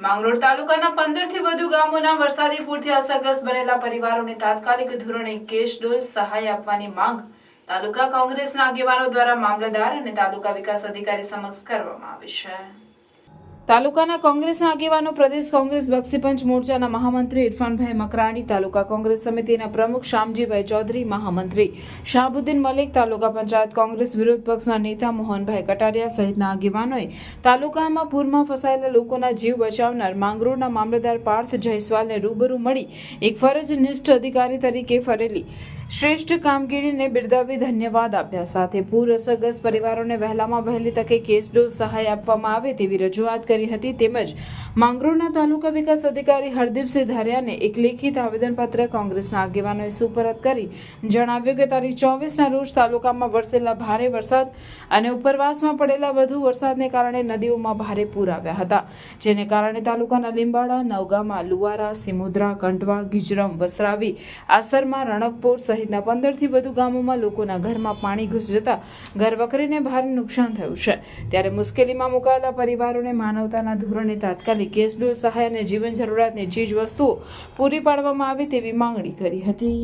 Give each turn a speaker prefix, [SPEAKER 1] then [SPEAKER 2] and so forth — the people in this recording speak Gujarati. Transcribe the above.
[SPEAKER 1] માંગરોળ તાલુકાના 15 થી વધુ ગામોના વરસાદી પૂરથી અસરગ્રસ્ત બનેલા પરિવારોને તાત્કાલિક ધોરણે કેશ ડોલ સહાય આપવાની માંગ તાલુકા કોંગ્રેસના આગેવાનો દ્વારા મામલતદાર અને તાલુકા વિકાસ અધિકારી સમક્ષ કરવામાં આવી છે। તાલુકાના કોંગ્રેસના આગેવાનો પ્રદેશ કોંગ્રેસ બક્ષીપંચ મોરચાના મહામંત્રી ઇરફાનભાઈ મકરાણી, તાલુકા કોંગ્રેસ સમિતિના પ્રમુખ શામજીભાઈ ચૌધરી, મહામંત્રી શાહબુદ્દીન મલિક, તાલુકા પંચાયત કોંગ્રેસ વિરોધ પક્ષના નેતા મોહનભાઈ કટારિયા સહિતના આગેવાનોએ તાલુકામાં પૂરમાં ફસાયેલા લોકોના જીવ બચાવનાર માંગરોળના મામલતદાર પાર્થ જયસ્વાલને રૂબરૂ મળી એક ફરજનિષ્ઠ અધિકારી તરીકે ફરેલી શ્રેષ્ઠ કામગીરીને બિરદાવી ધન્યવાદ આપ્યા। સાથે પૂર અસરગ્રસ્ત પરિવારોને વહેલામાં વહેલી તકે કેશ ડોલ સહાય આપવામાં આવે તેવી રજૂઆત કરી હતી। તેમજ માંગરોળના તાલુકા વિકાસ અધિકારી હરદીપસિંહ ધારિયાને એક લેખિત આવેદનપત્ર કોંગ્રેસના આગેવાનોએ સુપરત કરી જણાવ્યું કે તારીખ 24ના રોજ તાલુકામાં વરસેલા ભારે વરસાદ અને ઉપરવાસમાં પડેલા વધુ વરસાદને કારણે નદીઓમાં ભારે પૂર આવ્યા હતા, જેને કારણે તાલુકાના લીંબાડા, નવગામા, લુવારા, સિમુદ્રા, કંટવા, ગીજરમ, વસરાવી, આસરમાં, રણકપોર સહિતના 15 થી વધુ ગામોમાં લોકોના ઘરમાં પાણી ઘૂસી જતા ઘર વકરીને ભારે નુકસાન થયું છે। ત્યારે મુશ્કેલીમાં મુકાયેલા પરિવારોને માનવતાના ધોરણે તાત્કાલિક કેશ ડોલ સહાય અને જીવન જરૂરિયાતની ચીજ વસ્તુઓ પૂરી પાડવામાં આવે તેવી માંગણી કરી હતી।